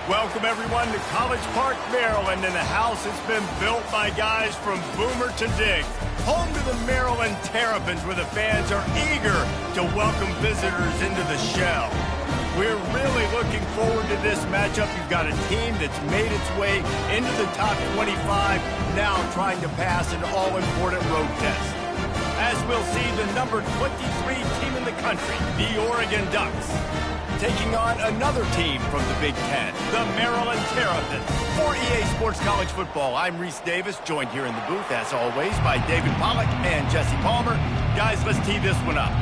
Welcome, everyone, to College Park, Maryland, and the house has been built by guys from Boomer to Diggs. Home to the Maryland Terrapins, where the fans are eager to welcome visitors into the shell. We're really looking forward to this matchup. You've got a team that's made its way into the top 25, now trying to pass an all-important road test. As we'll see, the number 23 team in the country, the Oregon Ducks, taking on another team from the Big Ten, the Maryland Terrapins. For EA Sports College Football, I'm Reese Davis, joined here in the booth, as always, by David Pollack and Jesse Palmer. Guys, let's tee this one up.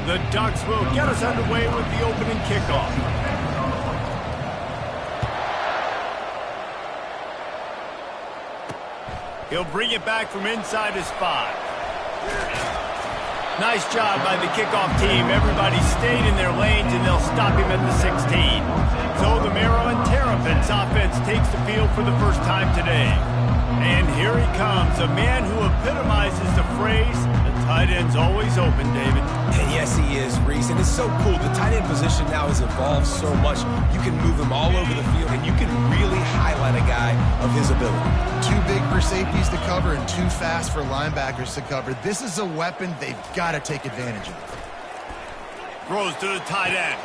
The Ducks will get us underway with the opening kickoff. He'll bring it back from inside his 5. Nice job by the kickoff team. Everybody stayed in their lanes, and they'll stop him at the 16. So the Maryland Terrapins offense takes the field for the first time today. And here he comes, a man who epitomizes the phrase, the tight end's always open, David. And yes, he is, Reese. And it's so cool. The tight end position now has evolved so much. You can move him all over the field, and you can really highlight a guy of his ability. Too big for safeties to cover and too fast for linebackers to cover. This is a weapon they've got to take advantage of. Throws to the tight end.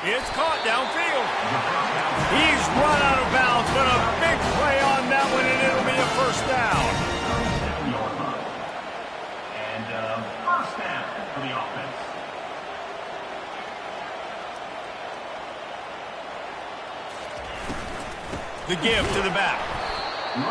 It's caught downfield. He's run out of bounds, but a big play on that one, and it'll be a first down. And first down for the offense. The give to the back.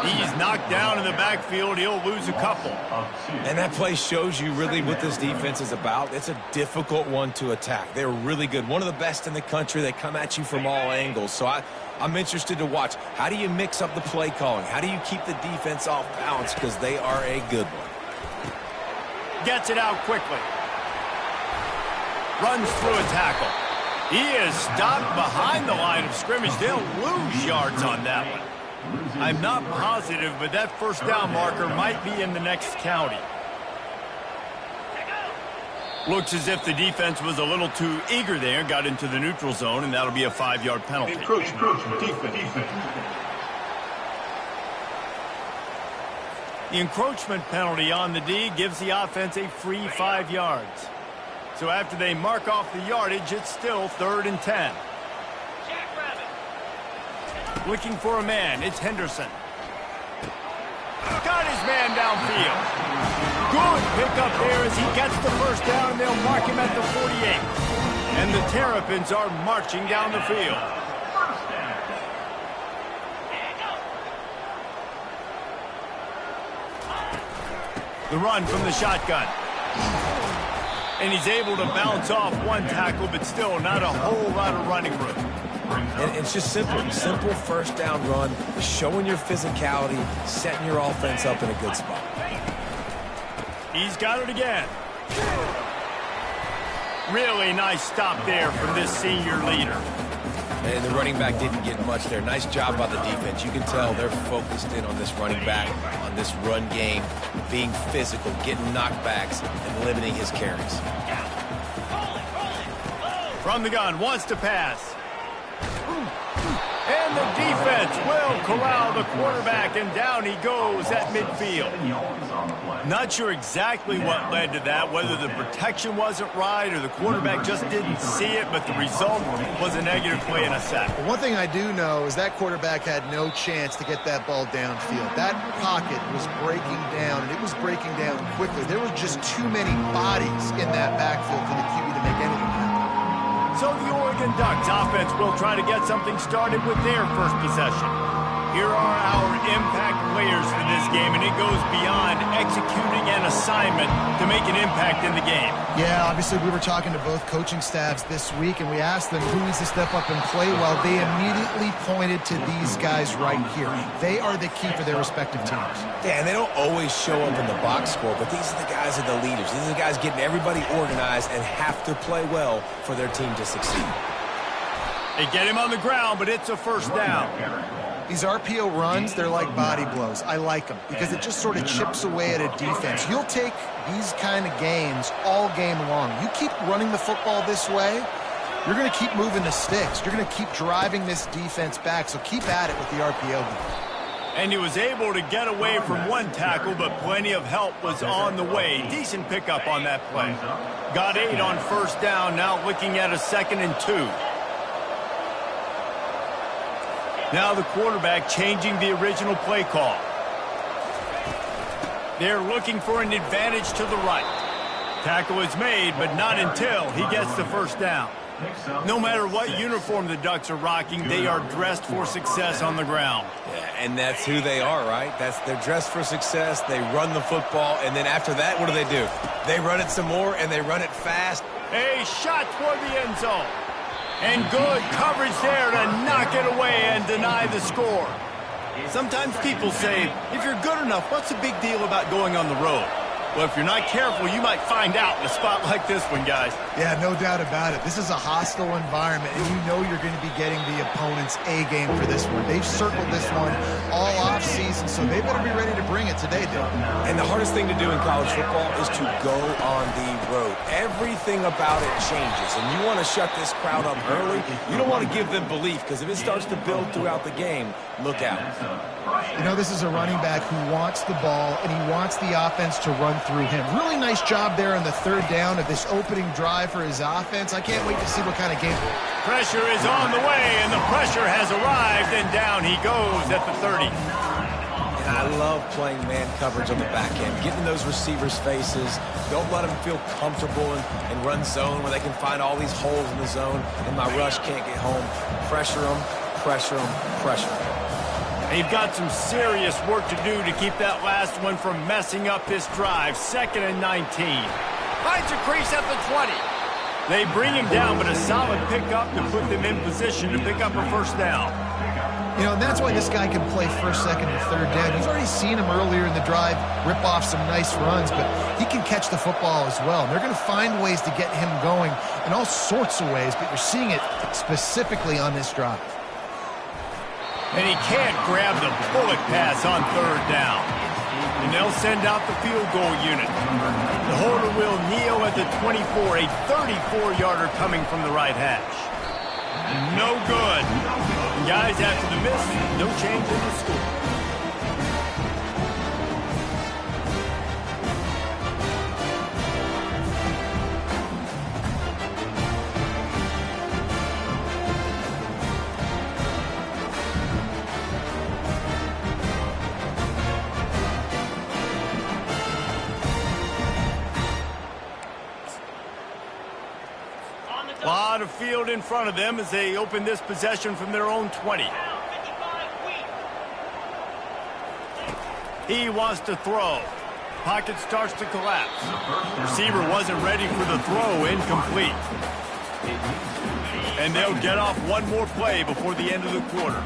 He's knocked down in the backfield. He'll lose a couple. And that play shows you really what this defense is about. It's a difficult one to attack. They're really good. One of the best in the country. They come at you from all angles. So I'm interested to watch. How do you mix up the play calling? How do you keep the defense off balance? Because they are a good one. Gets it out quickly. Runs through a tackle. He is stopped behind the line of scrimmage. They'll lose yards on that one. I'm not positive, but that first down marker might be in the next county. Looks as if the defense was a little too eager there, got into the neutral zone, and that'll be a 5-yard penalty. Encroachment, defense. The encroachment penalty on the D gives the offense a free 5 yards. So after they mark off the yardage, it's still 3rd and 10. Looking for a man, it's Henderson. Got his man downfield. Good pickup there as he gets the first down, and they'll mark him at the 48. And the Terrapins are marching down the field. The run from the shotgun. And he's able to bounce off one tackle, but still not a whole lot of running room. And it's just simple first down run, showing your physicality, setting your offense up in a good spot. He's got it again. Really nice stop there from this senior leader. And the running back didn't get much there. Nice job by the defense. You can tell they're focused in on this running back, on this run game, being physical, getting knockbacks, and limiting his carries. From the gun, wants to pass. And the defense will corral the quarterback, and down he goes at midfield. Not sure exactly what led to that, whether the protection wasn't right or the quarterback just didn't see it, but the result was a negative play and a sack. One thing I do know is that quarterback had no chance to get that ball downfield. That pocket was breaking down, and it was breaking down quickly. There were just too many bodies in that backfield for the QB to make anything happen. So the Oregon Ducks offense will try to get something started with their first possession. Here are our impact players for this game, and it goes beyond executing an assignment to make an impact in the game. Yeah, obviously we were talking to both coaching staffs this week, and we asked them who needs to step up and play well. They immediately pointed to these guys right here. They are the key for their respective teams. Yeah, and they don't always show up in the box score, but these are the guys that are the leaders. These are the guys getting everybody organized and have to play well for their team to succeed. They get him on the ground, but it's a first down. These RPO runs, they're like body blows. I like them because it just sort of chips away at a defense. You'll take these kind of games all game long. You keep running the football this way, you're going to keep moving the sticks. You're going to keep driving this defense back, so keep at it with the RPO. And he was able to get away from one tackle, but plenty of help was on the way. Decent pickup on that play. Got 8 on first down, now looking at a 2nd and 2. Now the quarterback changing the original play call. They're looking for an advantage to the right. Tackle is made, but not until he gets the first down. No matter what uniform the Ducks are rocking, they are dressed for success on the ground. Yeah, and that's who they are, right? They're dressed for success. They run the football, and then after that, what do? They run it some more, and they run it fast. A shot toward the end zone. And good coverage there to knock it away and deny the score. Sometimes people say, if you're good enough, what's the big deal about going on the road? Well, if you're not careful, you might find out in a spot like this one, guys. Yeah, no doubt about it. This is a hostile environment, and you know you're going to be getting the opponent's A game for this one. They've circled this one all offseason, so they better be ready to bring it today, Dick. And the hardest thing to do in college football is to go on the road. Everything about it changes, and you want to shut this crowd up early. You don't want to give them belief, because if it starts to build throughout the game, look out. You know, this is a running back who wants the ball, and he wants the offense to run through him. Really nice job there on the 3rd down of this opening drive for his offense. I can't wait to see what kind of game. Pressure is on the way, and the pressure has arrived, and down he goes at the 30. And I love playing man coverage on the back end, getting those receivers' faces. Don't let them feel comfortable and run zone where they can find all these holes in the zone, and my rush can't get home. Pressure them, pressure them, pressure them. And you've got some serious work to do to keep that last one from messing up this drive. 2nd and 19. Finds a crease at the 20. They bring him down, but a solid pickup to put them in position to pick up a first down. You know, and that's why this guy can play 1st, 2nd, and 3rd down. You've already seen him earlier in the drive rip off some nice runs, but he can catch the football as well. And they're going to find ways to get him going in all sorts of ways, but you're seeing it specifically on this drive. And he can't grab the bullet pass on 3rd down. And they'll send out the field goal unit. The holder will kneel at the 24, a 34-yarder coming from the right hash. No good. And guys, after the miss, no change in the score. A lot of field in front of them as they open this possession from their own 20. He wants to throw. Pocket starts to collapse. The receiver wasn't ready for the throw, incomplete. And they'll get off one more play before the end of the quarter.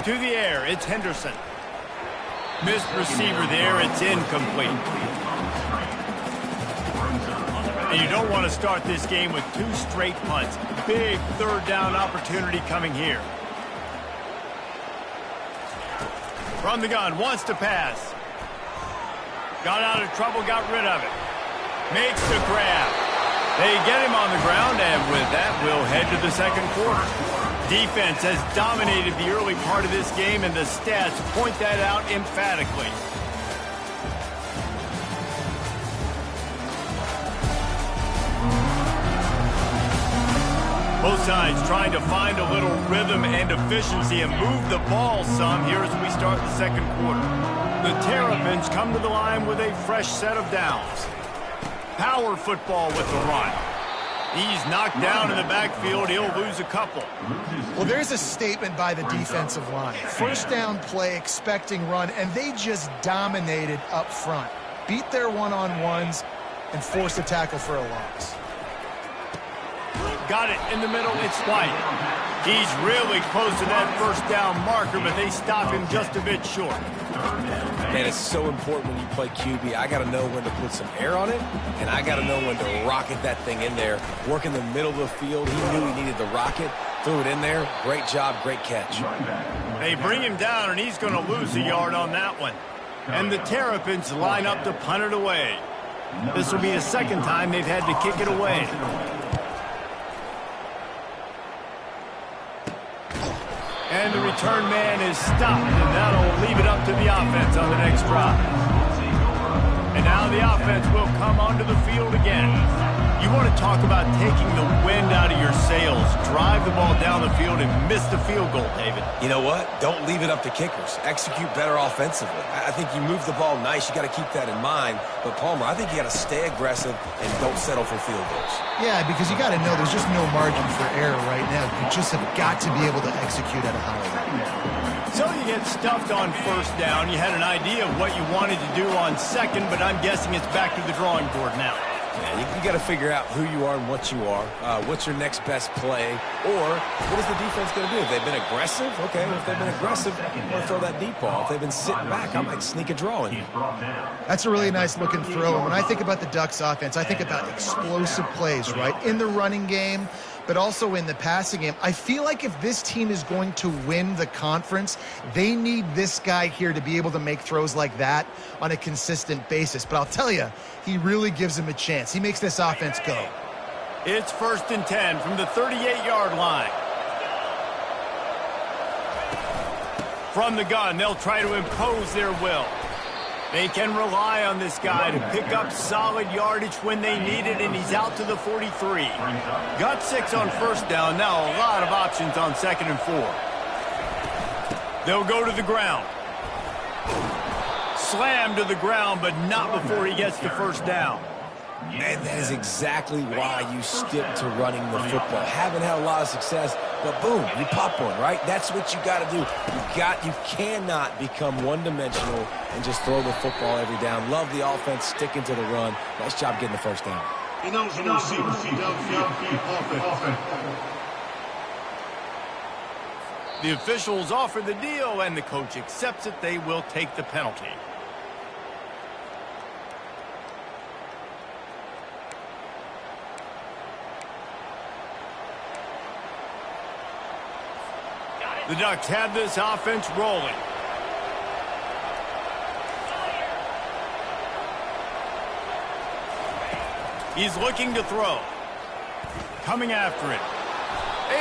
To the air, it's Henderson. Missed receiver there, it's incomplete. And you don't want to start this game with 2 straight punts. Big 3rd down opportunity coming here. From the gun, wants to pass. Got out of trouble, got rid of it. Makes the grab. They get him on the ground, and with that, we'll head to the 2nd quarter. Defense has dominated the early part of this game, and the stats point that out emphatically. Both sides trying to find a little rhythm and efficiency and move the ball some here as we start the 2nd quarter. The Terrapins come to the line with a fresh set of downs. Power football with the run. He's knocked down in the backfield. He'll lose a couple. Well, there's a statement by the defensive line. 1st down play, expecting run, and they just dominated up front. Beat their one-on-ones and forced a tackle for a loss. Got it in the middle. It's White. He's really close to that 1st down marker, but they stop him just a bit short. Man, it's so important when you play QB. I got to know when to put some air on it, and I got to know when to rocket that thing in there. Work in the middle of the field. He knew he needed the rocket. Threw it in there. Great job, great catch. They bring him down, and he's going to lose a yard on that one. And the Terrapins line up to punt it away. This will be the second time they've had to kick it away. And the return man is stopped, and that'll leave it up to the offense on the next drive. And now the offense will come onto the field again. You want to talk about taking the wind out of your sails. Drive the ball down the field and miss the field goal, David. You know what? Don't leave it up to kickers. Execute better offensively. I think you move the ball nice. You got to keep that in mind. But, Palmer, I think you got to stay aggressive and don't settle for field goals. Yeah, because you got to know there's just no margin for error right now. You just have got to be able to execute at a high level. So you get stuffed on first down. You had an idea of what you wanted to do on second, but I'm guessing it's back to the drawing board now. Yeah, you got to figure out who you are and what you are. What's your next best play? Or what is the defense going to do? If they've been aggressive, okay. If they've been aggressive, I'm going to throw that deep ball. If they've been sitting back, I might sneak a draw in. That's a really nice looking throw. And when I think about the Ducks offense, I think about explosive plays, right? In the running game, but also in the passing game. I feel like if this team is going to win the conference, they need this guy here to be able to make throws like that on a consistent basis. But I'll tell you, he really gives him a chance. He makes this offense go. It's 1st and 10 from the 38-yard line. From the gun, they'll try to impose their will. They can rely on this guy to pick up solid yardage when they need it, and he's out to the 43. Got 6 on first down. Now a lot of options on 2nd and 4. They'll go to the ground. Slam to the ground, but not before he gets to first down. And that is exactly why you stick to running the football. Haven't had a lot of success, but boom, you pop one, right? That's what you got to do. You cannot become one-dimensional and just throw the football every down. Love the offense, sticking to the run. Nice job getting the first down. The officials offer the deal, and the coach accepts it. They will take the penalty. The Ducks have this offense rolling. He's looking to throw. Coming after it.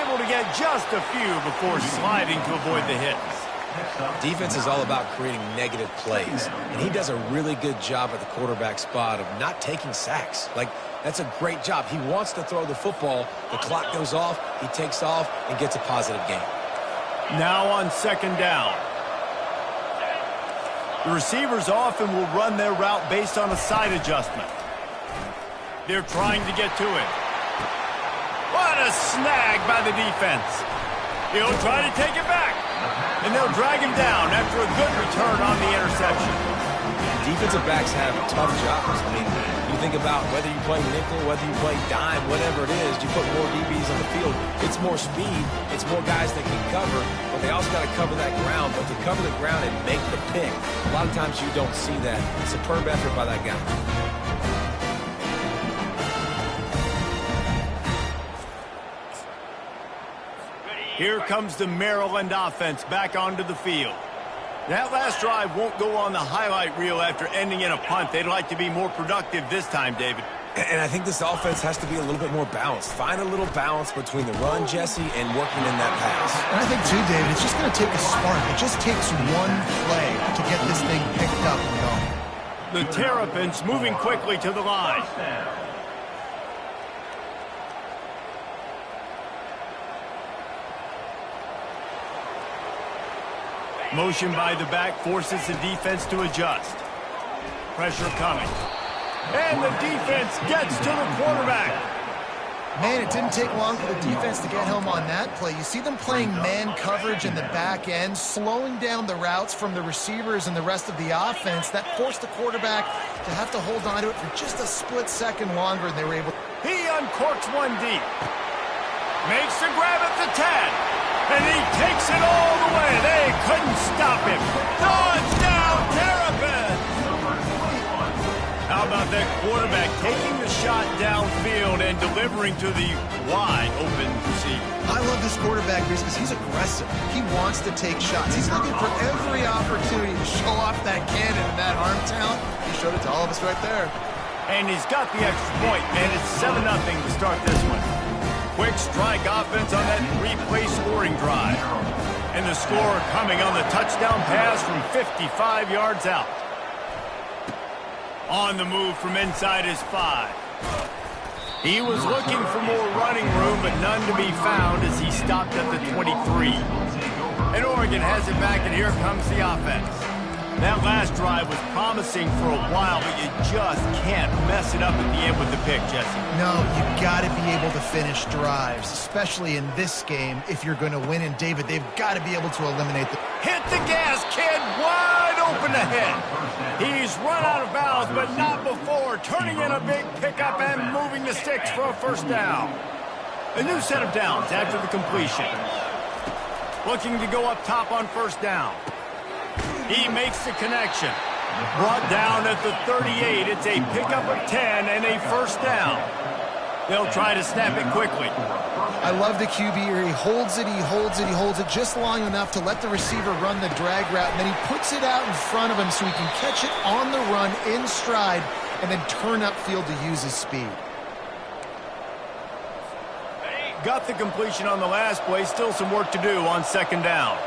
Able to get just a few before sliding to avoid the hits. Defense is all about creating negative plays, and he does a really good job at the quarterback spot of not taking sacks. Like, that's a great job. He wants to throw the football. The clock goes off. He takes off and gets a positive gain. Now on 2nd down. The receivers often will run their route based on a side adjustment. They're trying to get to it. What a snag by the defense. He'll try to take it back. And they'll drag him down after a good return on the interception. Defensive backs have tough jobs. I mean, you think about whether you play nickel, whether you play dime, whatever it is, you put more DBs on the field. It's more speed. It's more guys that can cover, but they also got to cover that ground. But to cover the ground and make the pick, a lot of times you don't see that. Superb effort by that guy. Here comes the Maryland offense back onto the field. That last drive won't go on the highlight reel after ending in a punt. They'd like to be more productive this time, David. And I think this offense has to be a little bit more balanced. Find a little balance between the run, Jesse, and working in that pass. And I think, too, David, it's just going to take a spark. It just takes one play to get this thing picked up and going. The Terrapins moving quickly to the line. Motion by the back forces the defense to adjust. Pressure coming. And the defense gets to the quarterback. Man, it didn't take long for the defense to get home on that play. You see them playing man coverage in the back end, slowing down the routes from the receivers and the rest of the offense. That forced the quarterback to have to hold on to it for just a split second longer, and they were able. He uncorks one deep. Makes the grab at the 10. And he takes it all the way. They couldn't stop him. Touchdown, Terrapins! How about that quarterback taking the shot downfield and delivering to the wide open receiver. I love this quarterback because he's aggressive. He wants to take shots. He's looking for every opportunity to show off that cannon and that arm talent. He showed it to all of us right there. And he's got the extra point, and it's 7-0 to start this one. Quick strike offense on that replay scoring drive. And the score coming on the touchdown pass from 55 yards out. On the move from inside his 5. He was looking for more running room, but none to be found as he stopped at the 23. And Oregon has it back, and here comes the offense. That last drive was promising for a while, but you just can't mess it up at the end with the pick, Jesse. No, you got to be able to finish drives, especially in this game if you're going to win. And, David, they've got to be able to eliminate the... Hit the gas, kid! Wide open ahead. He's run out of bounds, but not before turning in a big pickup and moving the sticks for a first down. A new set of downs after the completion. Looking to go up top on first down. He makes the connection. Brought down at the 38. It's a pickup of 10 and a first down. They'll try to snap it quickly. I love the QB here. He holds it, he holds it, he holds it just long enough to let the receiver run the drag route, and then he puts it out in front of him so he can catch it on the run in stride and then turn upfield to use his speed. Got the completion on the last play. Still some work to do on second down.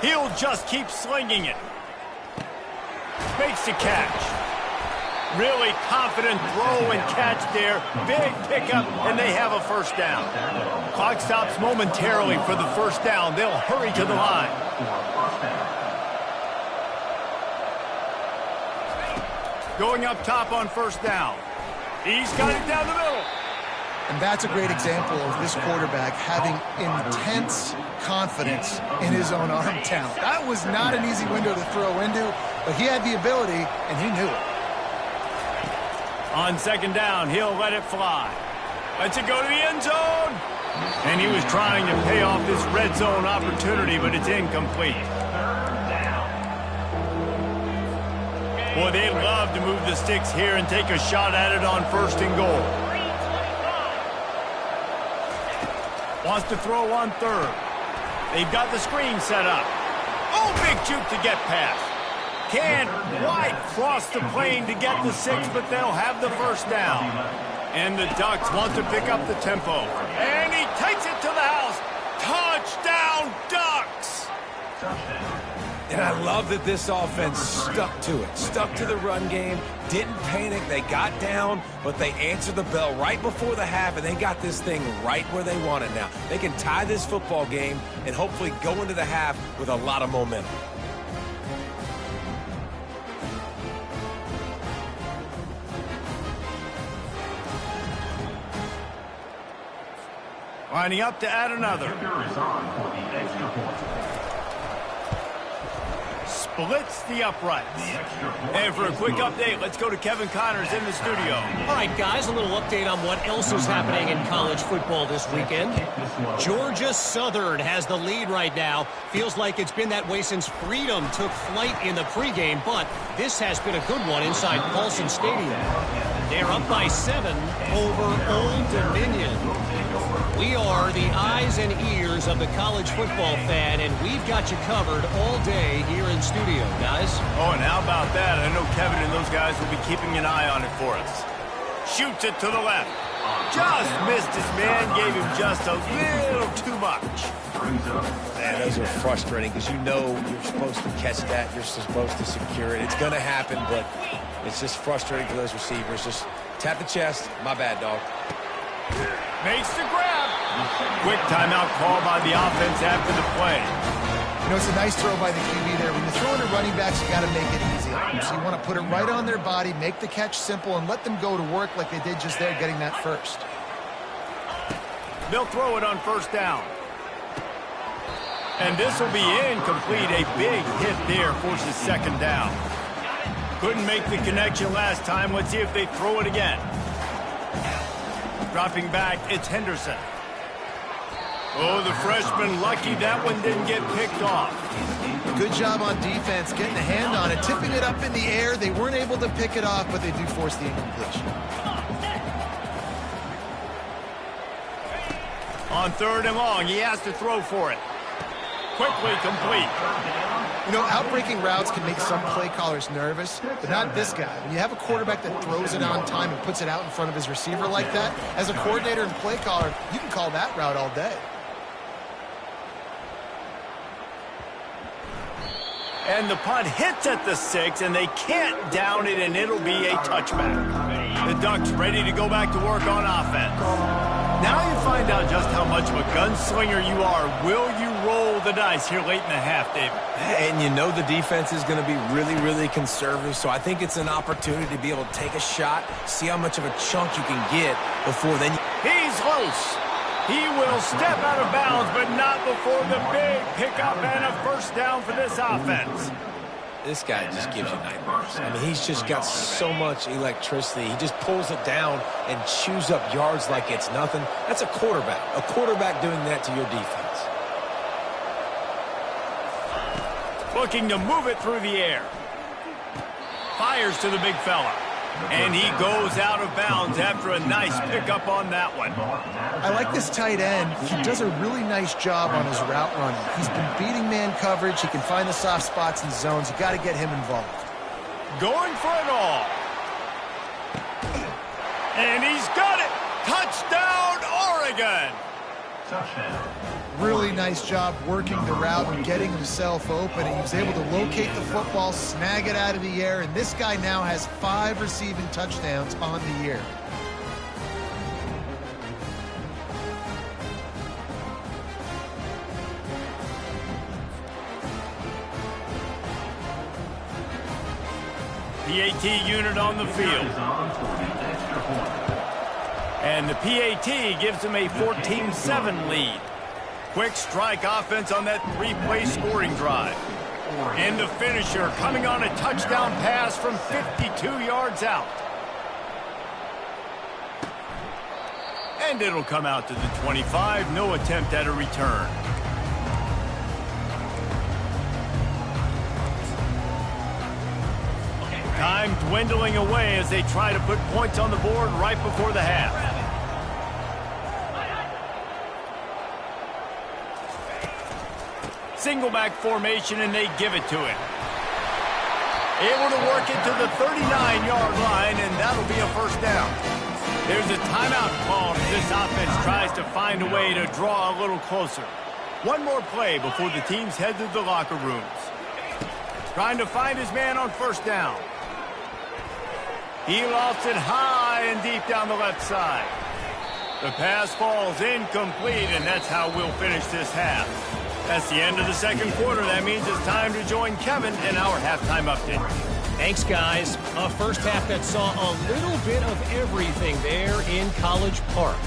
He'll just keep slinging it. Makes the catch. Really confident throw and catch there. Big pickup, and they have a first down. Clock stops momentarily for the first down. They'll hurry to the line. Going up top on first down. He's got it down the middle. And that's a great example of this quarterback having intense confidence in his own arm talent. That was not an easy window to throw into, but he had the ability, and he knew it. On second down, he'll let it fly. Lets it go to the end zone. And he was trying to pay off this red zone opportunity, but it's incomplete. Boy, they'd love to move the sticks here and take a shot at it on first and goal. Wants to throw on third. They've got the screen set up. Oh, big juke to get past. Can't quite cross the plane to get the 6, but they'll have the first down. And the Ducks want to pick up the tempo. And he takes it to the house. Touchdown, Ducks! And I love that this offense stuck to it. Stuck to the run game. Didn't panic. They got down, but they answered the bell right before the half, and they got this thing right where they want it now. They can tie this football game and hopefully go into the half with a lot of momentum. Lining up to add another. Splits the uprights. And for a quick update, let's go to Kevin Connors in the studio. All right, guys, a little update on what else is happening in college football this weekend. Georgia Southern has the lead right now. Feels like it's been that way since Freedom took flight in the pregame, but this has been a good one inside Paulson Stadium. They're up by 7 over Old Dominion. We are the eyes and ears of the college football fan, and we've got you covered all day here in studio, guys. Oh, and how about that? I know Kevin and those guys will be keeping an eye on it for us. Shoots it to the left. Just missed his man, gave him just a little too much. Man, those are frustrating because you know you're supposed to catch that. You're supposed to secure it. It's going to happen, but it's just frustrating for those receivers. Just tap the chest. My bad, dog. Makes the grab. Quick timeout call by the offense after the play. You know, it's a nice throw by the QB there. When you're throwing to running backs, you got to make it easy on them. So you want to put it right on their body, make the catch simple, and let them go to work like they did just there, getting that first. They'll throw it on first down. And this will be incomplete. A big hit there forces second down. Couldn't make the connection last time. Let's see if they throw it again. Dropping back, it's Henderson. Oh, the freshman lucky that one didn't get picked off. Good job on defense, getting a hand on it, tipping it up in the air. They weren't able to pick it off, but they do force the incompletion. On 3rd and long, he has to throw for it. Quickly complete. You know, outbreaking routes can make some play callers nervous, but not this guy. When you have a quarterback that throws it on time and puts it out in front of his receiver like that, as a coordinator and play caller, you can call that route all day. And the punt hits at the 6, and they can't down it, and it'll be a touchback. The Ducks ready to go back to work on offense. Now you find out just how much of a gunslinger you are. Will you roll the dice here late in the half, David? And you know the defense is going to be really, really conservative, so I think it's an opportunity to be able to take a shot, see how much of a chunk you can get before then. He's loose. He will step out of bounds, but not before the big pickup and a first down for this offense. This guy just gives you nightmares. I mean, he's just got so much electricity. He just pulls it down and chews up yards like it's nothing. That's a quarterback. A quarterback doing that to your defense. Looking to move it through the air. Fires to the big fella. And he goes out of bounds after a nice pickup on that one. I like this tight end. He does a really nice job on his route running. He's been beating man coverage. He can find the soft spots and zones. You got to get him involved. Going for it all. And he's got it. Touchdown, Oregon. Touchdown. Really nice job working the route and getting himself open. He was able to locate the football, snag it out of the air, and this guy now has 5 receiving touchdowns on the year. PAT unit on the field. And the PAT gives him a 14-7 lead. Quick strike offense on that 3-play scoring drive. And the finisher coming on a touchdown pass from 52 yards out. And it'll come out to the 25. No attempt at a return. Time dwindling away as they try to put points on the board right before the half. Single back formation, and they give it to him. Able to work it to the 39-yard line, and that'll be a first down. There's a timeout called as this offense tries to find a way to draw a little closer. One more play before the teams head to the locker rooms. Trying to find his man on first down. He lost it high and deep down the left side. The pass falls incomplete, and that's how we'll finish this half. That's the end of the second quarter. That means it's time to join Kevin in our halftime update. Thanks, guys. A first half that saw a little bit of everything there in College Park.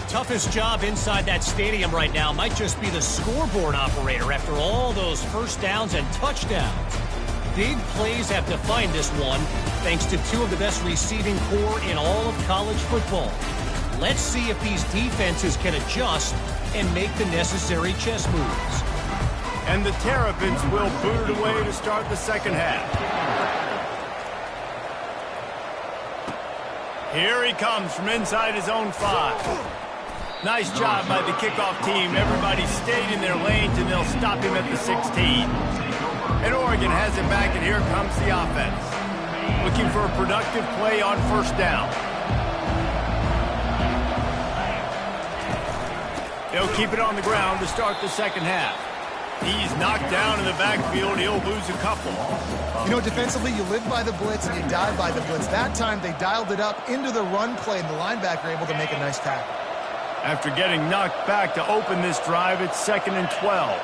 Toughest job inside that stadium right now might just be the scoreboard operator after all those first downs and touchdowns. Big plays have defined this one, thanks to 2 of the best receiving corps in all of college football. Let's see if these defenses can adjust and make the necessary chess moves. And the Terrapins will boot it away to start the second half. Here he comes from inside his own 5. Nice job by the kickoff team. Everybody stayed in their lanes, and they'll stop him at the 16. And Oregon has it back, and here comes the offense. Looking for a productive play on first down. They'll keep it on the ground to start the second half. He's knocked down in the backfield. He'll lose a couple. You know, defensively, you live by the blitz and you die by the blitz. That time, they dialed it up into the run play, and the linebacker able to make a nice tackle. After getting knocked back to open this drive, it's 2nd and 12.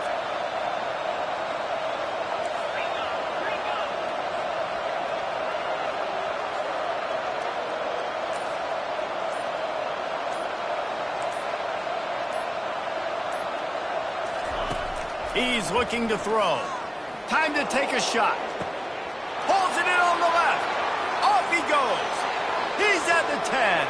He's looking to throw. Time to take a shot. Pulls it in on the left. Off he goes. He's at the 10.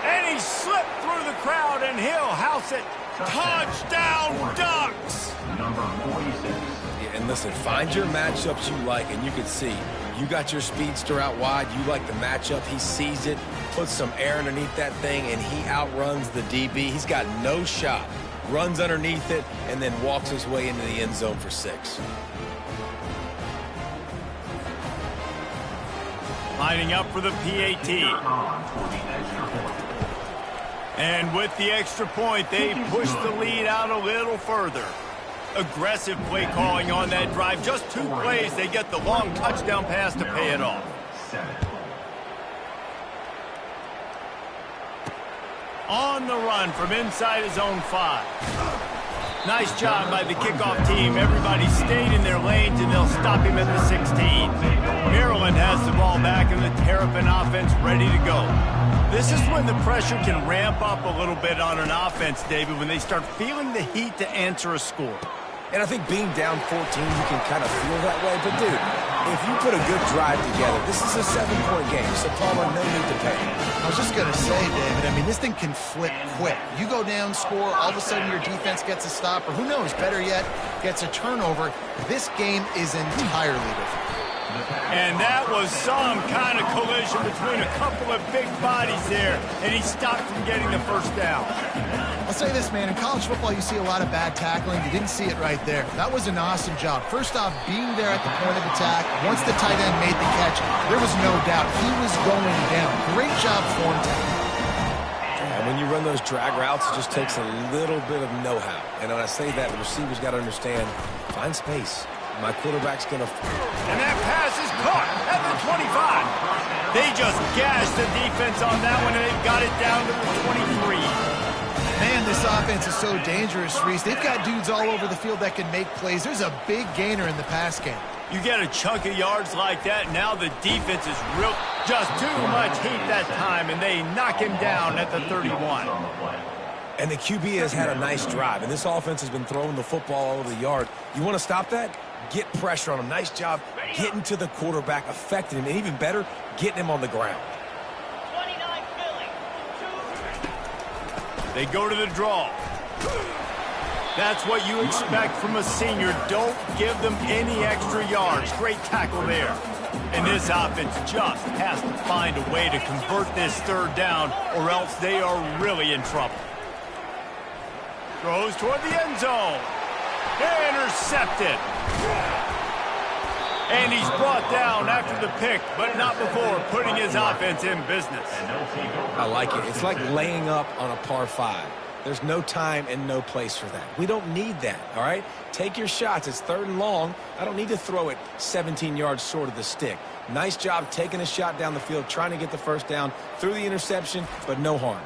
And he slipped through the crowd, and he'll house it. Touchdown, Ducks! Number 46. Yeah, and listen, find your matchups you like, and you can see. You got your speedster out wide. You like the matchup. He sees it, puts some air underneath that thing, and he outruns the DB. He's got no shot. Runs underneath it, and then walks his way into the end zone for 6. Lining up for the PAT. And with the extra point, they push the lead out a little further. Aggressive play calling on that drive. Just 2 plays, they get the long touchdown pass to pay it off. On the run from inside his own 5. Nice job by the kickoff team. Everybody stayed in their lanes, and they'll stop him at the 16. Maryland has the ball back, and the Terrapin offense ready to go. This is when the pressure can ramp up a little bit on an offense, David, when they start feeling the heat to answer a score. And I think being down 14, you can kind of feel that way. But, dude, if you put a good drive together, this is a 7-point game, so Palmer, no need to pay. I was just going to say, David, I mean, this thing can flip quick. You go down, score, all of a sudden your defense gets a stop, or who knows, better yet, gets a turnover. This game is entirely different. And that was some kind of collision between a couple of big bodies there, and he stopped from getting the first down. I'll say this, man, in college football you see a lot of bad tackling. You didn't see it right there. That was an awesome job. First off, being there at the point of attack. Once the tight end made the catch, there was no doubt he was going down. Great job form tackling. And when you run those drag routes, it just takes a little bit of know-how. And when I say that, the receiver's got to understand, find space. My quarterback's going to... And that pass is caught at the 25. They just gashed the defense on that one, and they got it down to the 23. Man, this offense is so dangerous, Reese. They've got dudes all over the field that can make plays. There's a big gainer in the pass game. You get a chunk of yards like that, now the defense is real. Just too much heat that time, and they knock him down at the 31. And the QB has had a nice drive, and this offense has been throwing the football all over the yard. You want to stop that? Get pressure on him. Nice job getting to the quarterback, affecting him, and even better, getting him on the ground. They go to the draw. That's what you expect from a senior. Don't give them any extra yards. Great tackle there. And this offense just has to find a way to convert this 3rd down, or else they are really in trouble. Throws toward the end zone. Intercepted. And he's brought down after the pick, but not before putting his offense in business. I like it. It's like laying up on a par 5. There's no time and no place for that. We don't need that, all right? Take your shots. It's 3rd and long. I don't need to throw it 17 yards short of the stick. Nice job taking a shot down the field, trying to get the first down through the interception, but no harm.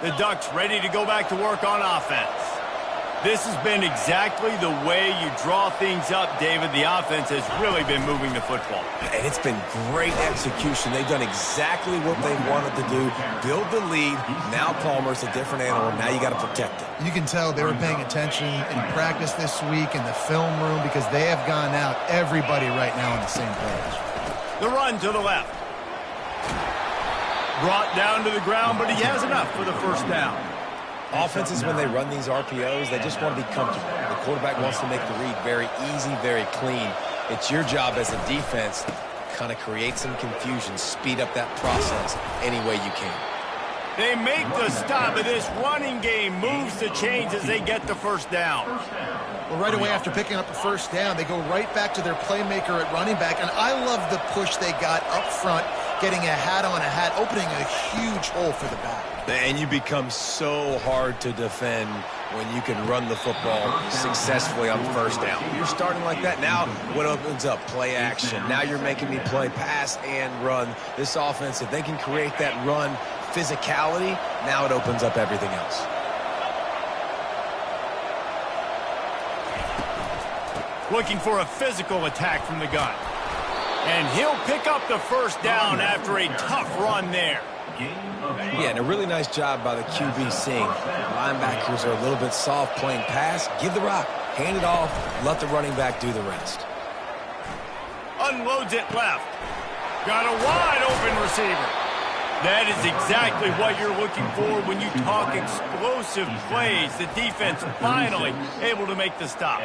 The Ducks ready to go back to work on offense. This has been exactly the way you draw things up, David. The offense has really been moving the football. And it's been great execution. They've done exactly what they wanted to do. Build the lead. Now Palmer's a different animal. Now you got to protect it. You can tell they were paying attention in practice this week in the film room because they have gone out everybody right now on the same page. The run to the left. Brought down to the ground, but he has enough for the first down. Offenses, when they run these RPOs, they just want to be comfortable. The quarterback wants to make the read very easy, very clean. It's your job as a defense to kind of create some confusion, speed up that process any way you can. They make the stop, and this running game moves the chains as they get the first down. Well, right away after picking up the first down, they go right back to their playmaker at running back, and I love the push they got up front, getting a hat on a hat, opening a huge hole for the back. And you become so hard to defend when you can run the football successfully on first down. You're starting like that. Now what opens up? Play action. Now you're making me play pass and run. This offense, if they can create that run physicality, now it opens up everything else. Looking for a physical attack from the gun. And he'll pick up the first down after a tough run there. Yeah, and a really nice job by the QB seeing linebackers are a little bit soft playing pass. Give the rock. hand it off, let the running back do the rest. Unloads it left. Got a wide open receiver. That is exactly what you're looking for when you talk explosive plays. The defense finally able to make the stop.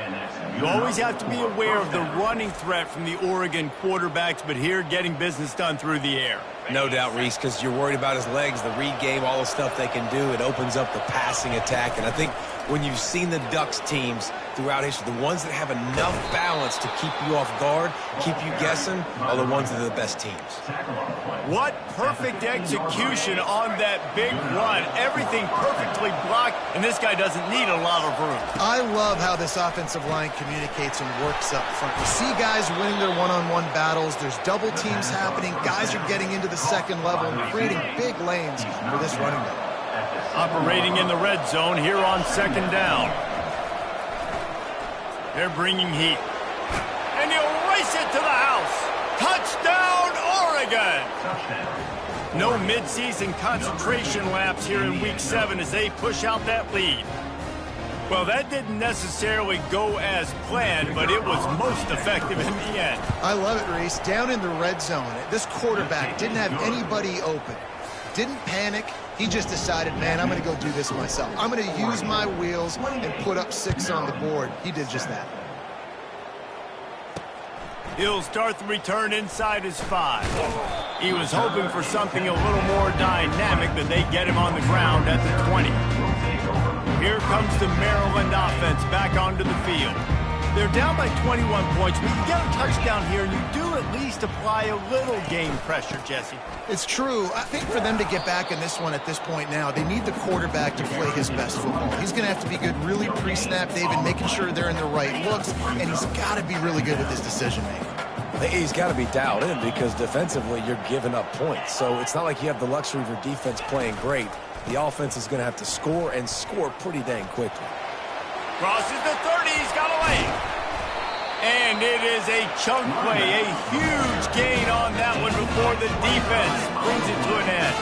You always have to be aware of the running threat from the Oregon quarterbacks, but here getting business done through the air. No doubt, Reese, because you're worried about his legs, the read game, all the stuff they can do. It opens up the passing attack. And I think when you've seen the Ducks teams throughout history, the ones that have enough balance to keep you off guard, keep you guessing, are the ones that are the best teams. What perfect execution on that big run. Everything perfectly blocked, and this guy doesn't need a lot of room. I love how this offensive line communicates and works up front. You see guys winning their one-on-one battles. There's double teams happening. Guys are getting into the second level and creating big lanes for this running back. Operating in the red zone here on second down. They're bringing heat. And he'll race it to the house. Touchdown, Oregon! No midseason concentration laps here in Week 7 as they push out that lead. Well, that didn't necessarily go as planned, but it was most effective in the end. I love it, Reese. Down in the red zone, this quarterback didn't have anybody open. Didn't panic. He just decided, man, I'm going to go do this myself. I'm going to use my wheels and put up 6 on the board. He did just that. He'll start the return inside his 5. He was hoping for something a little more dynamic, but they get him on the ground at the 20. Here comes the Maryland offense back onto the field. They're down by 21 points, but you get a touchdown here, and you do at least apply a little game pressure, Jesse. It's true. I think for them to get back in this one at this point now, they need the quarterback to play his best football. He's going to have to be good really pre-snap, David, making sure they're in the right looks, and he's got to be really good with his decision-making. He's got to be dialed in because defensively you're giving up points. So it's not like you have the luxury of your defense playing great. The offense is going to have to score and score pretty dang quickly. Crosses the 30, he's got away. And it is a chunk play, a huge gain on that one before the defense brings it to an end.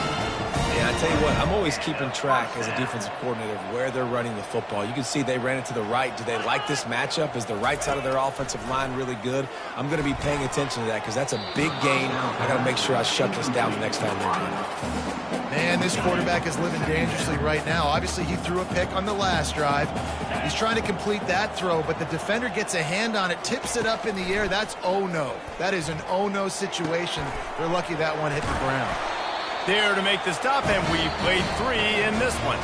Yeah, I tell you what, I'm always keeping track as a defensive coordinator of where they're running the football. You can see they ran it to the right. Do they like this matchup? Is the right side of their offensive line really good? I'm going to be paying attention to that because that's a big gain. I got to make sure I shut this down the next time they're doing it. Man, this quarterback is living dangerously right now. Obviously, he threw a pick on the last drive. He's trying to complete that throw, but the defender gets a hand on it, tips it up in the air. That's oh-no. That is an oh-no situation. They're lucky that one hit the ground. There to make the stop, and we played 3 in this one.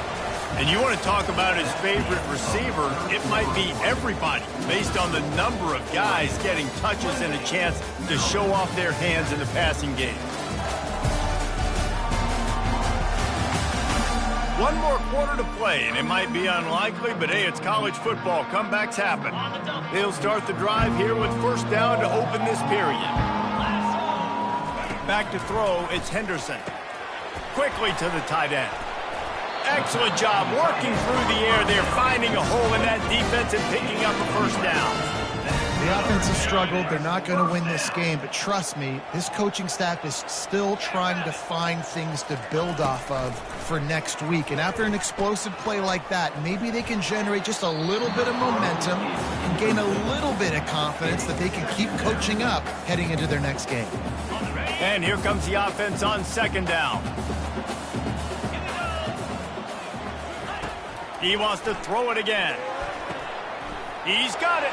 And you want to talk about his favorite receiver, it might be everybody, based on the number of guys getting touches and a chance to show off their hands in the passing game. One more quarter to play, and it might be unlikely, but hey, it's college football. Comebacks happen. They'll start the drive here with first down to open this period. Back to throw, it's Henderson. Quickly to the tight end. Excellent job working through the air. They're finding a hole in that defense and picking up a first down. The offense has struggled. They're not going to win this game, but trust me, this coaching staff is still trying to find things to build off of for next week. And after an explosive play like that, maybe they can generate just a little bit of momentum and gain a little bit of confidence that they can keep coaching up heading into their next game. And here comes the offense on second down. He wants to throw it again. He's got it.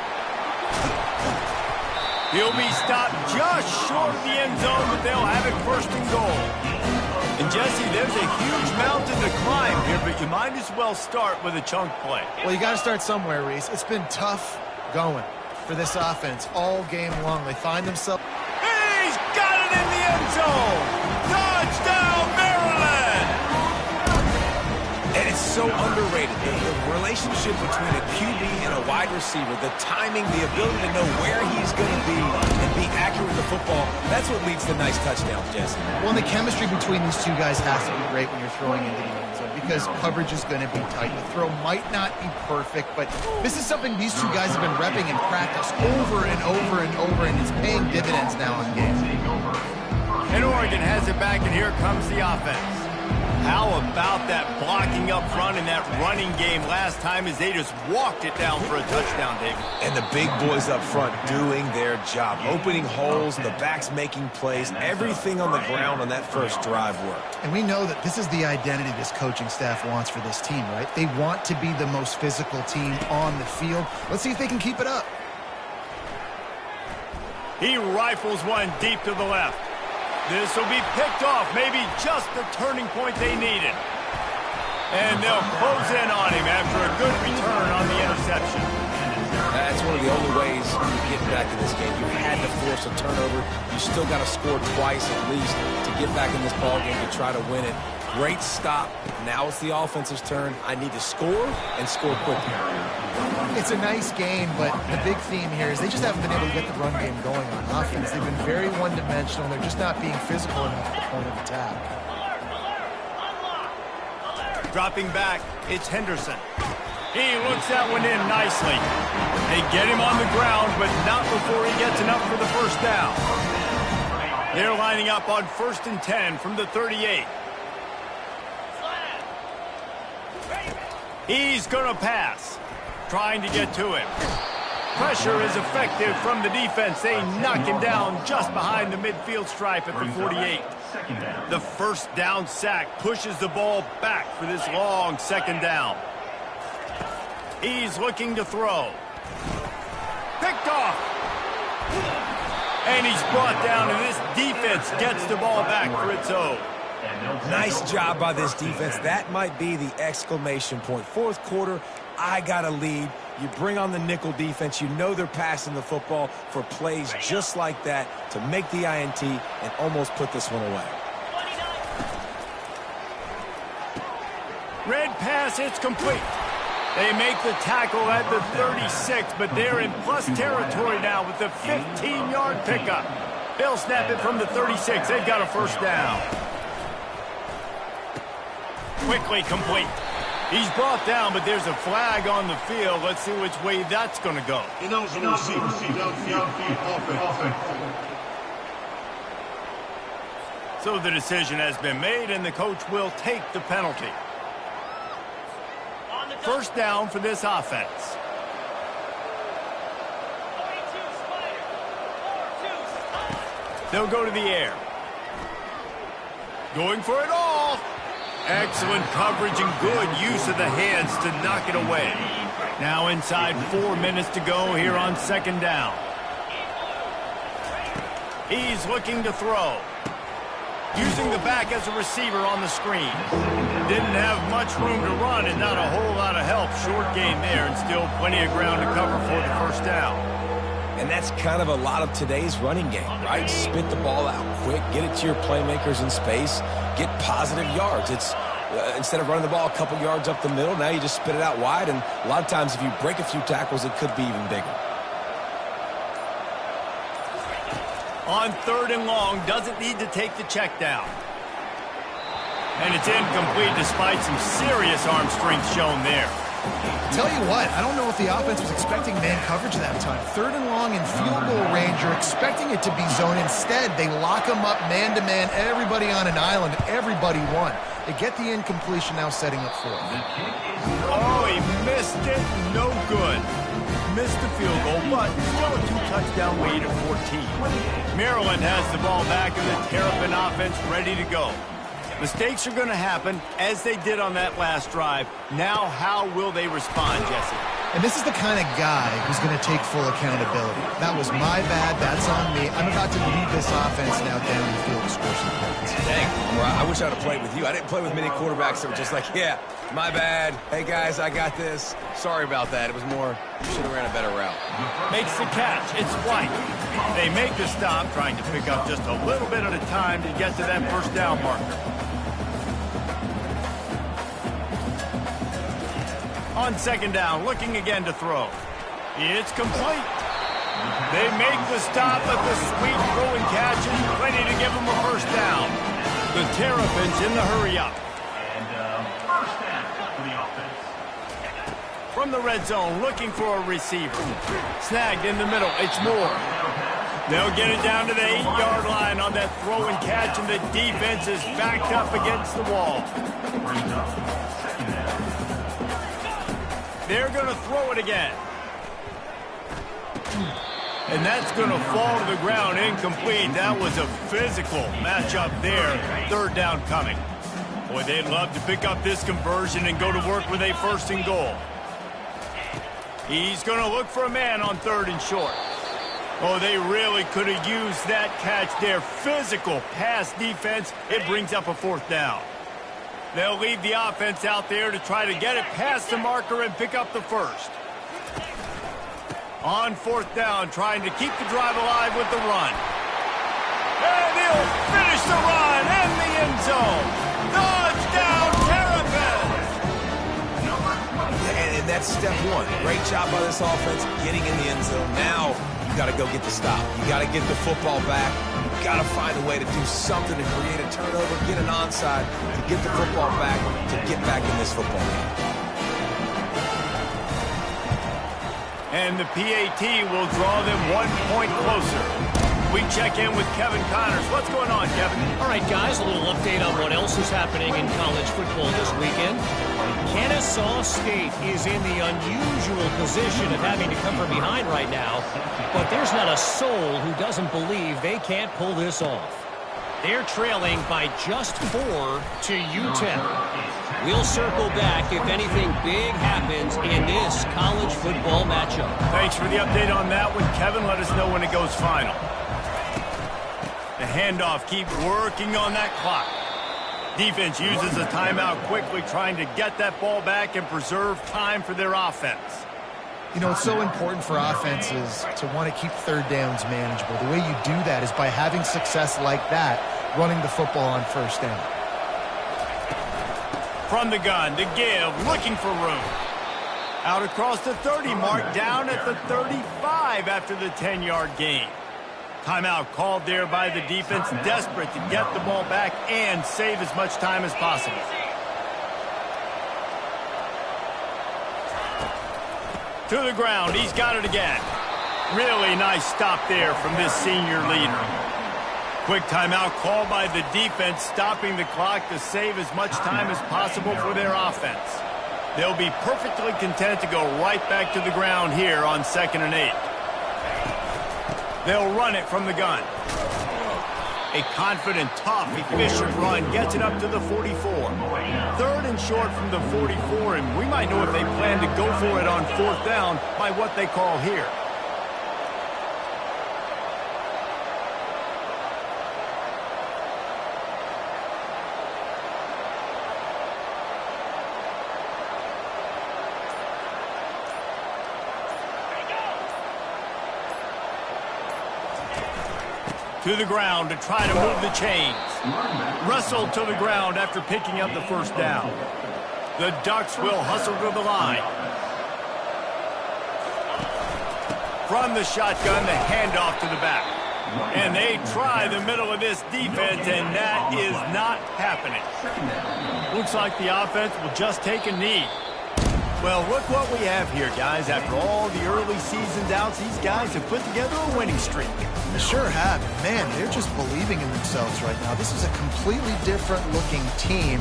He'll be stopped just short of the end zone, but they'll have it first and goal. And Jesse, there's a huge mountain to climb here, but you might as well start with a chunk play. Well, you got to start somewhere, Reese. It's been tough going for this offense all game long. They find themselves... He's got it in the end zone! Touchdown, Maryland! And it's so underrated. The relationship between a QB and a wide receiver, the timing, the ability to know where he's going to be and be accurate with the football, that's what leads to nice touchdowns, Jesse. Well, the chemistry between these two guys has to be great when you're throwing into the end zone because coverage is going to be tight. The throw might not be perfect, but this is something these two guys have been repping in practice over and over and over, and it's paying dividends now in games. And Oregon has it back, and here comes the offense. How about that blocking up front in that running game last time as they just walked it down for a touchdown, David? And the big boys up front doing their job, opening holes, and the backs making plays. Everything on the ground on that first drive worked. And we know that this is the identity this coaching staff wants for this team, right? They want to be the most physical team on the field. Let's see if they can keep it up. He rifles one deep to the left. This will be picked off, maybe just the turning point they needed. And they'll close in on him after a good return on the interception. That's one of the only ways you get back in this game. You had to force a turnover. You still got to score twice at least to get back in this ball game to try to win it. Great stop. Now it's the offense's turn. I need to score and score quickly. It's a nice game, but the big theme here is they just haven't been able to get the run game going on offense. They've been very one-dimensional. They're just not being physical enough at the point of attack. Dropping back, it's Henderson. He looks that one in nicely. They get him on the ground, but not before he gets enough for the first down. They're lining up on 1st and 10 from the 38. He's going to pass. Trying to get to him. Pressure is effective from the defense. They knock him down just behind the midfield stripe at the 48. The first down sack pushes the ball back for this long second down. He's looking to throw. Picked off. And he's brought down, and this defense gets the ball back for its own. Nice job by this defense. That might be the exclamation point. Fourth quarter, I got a lead. You bring on the nickel defense. You know they're passing the football for plays just like that to make the INT and almost put this one away. Red pass, it's complete. They make the tackle at the 36, but they're in plus territory now with the 15-yard pickup. They'll snap it from the 36. They've got a first down. Quickly complete. He's brought down, but there's a flag on the field. Let's see which way that's going to go. So the decision has been made, and the coach will take the penalty. First down for this offense. They'll go to the air. Going for it all. Excellent coverage and good use of the hands to knock it away. Now inside 4 minutes to go here on second down. He's looking to throw. Using the back as a receiver on the screen. Didn't have much room to run and not a whole lot of help. Short gain there and still plenty of ground to cover for the first down. And that's kind of a lot of today's running game, right? Spit the ball out quick, get it to your playmakers in space, get positive yards. It's instead of running the ball a couple yards up the middle, now you just spit it out wide, and a lot of times if you break a few tackles, it could be even bigger. On 3rd and long, doesn't need to take the check down. And it's incomplete despite some serious arm strength shown there. Tell you what, I don't know if the offense was expecting man coverage that time. 3rd and long in field goal range, you're expecting it to be zone. Instead, they lock them up man-to-man, everybody on an island, everybody won. They get the incompletion, now setting up 4th. Oh, he missed it. No good. Missed the field goal, but still a 2-touchdown lead at 14. Maryland has the ball back and the Terrapin offense ready to go. Mistakes are going to happen, as they did on that last drive. Now, how will they respond, Jesse? And this is the kind of guy who's going to take full accountability. That was my bad. That's on me. I'm about to lead this offense now down the field to score some points. Dang, I wish I would have played with you. I didn't play with many quarterbacks that were just like, yeah, my bad. Hey, guys, I got this. Sorry about that. It was more, should have ran a better route. Makes the catch. It's White. They make the stop, trying to pick up just a little bit at a time to get to that first down marker. On second down, looking again to throw. It's complete. They make the stop, but the sweet throwing catch is plenty to give them a first down. The Terrapins in the hurry-up. And first down for the offense. From the red zone, looking for a receiver. Snagged in the middle. It's Moore. They'll get it down to the 8-yard line on that throw and catch, and the defense is backed up against the wall. They're going to throw it again. And that's going to fall to the ground incomplete. That was a physical matchup there. Third down coming. Boy, they'd love to pick up this conversion and go to work with a 1st and goal. He's going to look for a man on 3rd and short. Oh, they really could have used that catch there. Physical pass defense. It brings up a 4th down. They'll leave the offense out there to try to get it past the marker and pick up the 1st. On 4th down, trying to keep the drive alive with the run. And he'll finish the run in the end zone. Touchdown, Terrapins! And that's step 1. Great job by this offense getting in the end zone. Now you got to go get the stop. You got to get the football back. You got to find a way to do something to create a turnover, get an onside, to get the football back, to get back in this football game. And the PAT will draw them 1 point closer. We check in with Kevin Connors. What's going on, Kevin? All right, guys, a little update on what else is happening in college football this weekend. Kennesaw State is in the unusual position of having to come from behind right now, but there's not a soul who doesn't believe they can't pull this off. They're trailing by just 4 to UTEP. We'll circle back if anything big happens in this college football matchup. Thanks for the update on that one, Kevin. Let us know when it goes final. The handoff keeps working on that clock. Defense uses a timeout quickly, trying to get that ball back and preserve time for their offense. You know, it's so important for offenses to want to keep 3rd downs manageable. The way you do that is by having success like that, running the football on 1st down. From the gun to give, looking for room. Out across the 30 mark, down at the 35 after the 10-yard gain. Timeout called there by the defense, desperate to get the ball back and save as much time as possible. To the ground, he's got it again. Really nice stop there from this senior leader. Quick timeout called by the defense, stopping the clock to save as much time as possible for their offense. They'll be perfectly content to go right back to the ground here on 2nd and 8. They'll run it from the gun. A confident, tough, efficient run gets it up to the 44. 3rd and short from the 44, and we might know if they plan to go for it on 4th down by what they call here. To the ground to try to move the chains. Russell to the ground after picking up the 1st down. The Ducks will hustle to the line. From the shotgun, the handoff to the back. And they try the middle of this defense, and that is not happening. Looks like the offense will just take a knee. Well, look what we have here, guys. After all the early season doubts, these guys have put together a winning streak. They sure have. Man, they're just believing in themselves right now. This is a completely different looking team.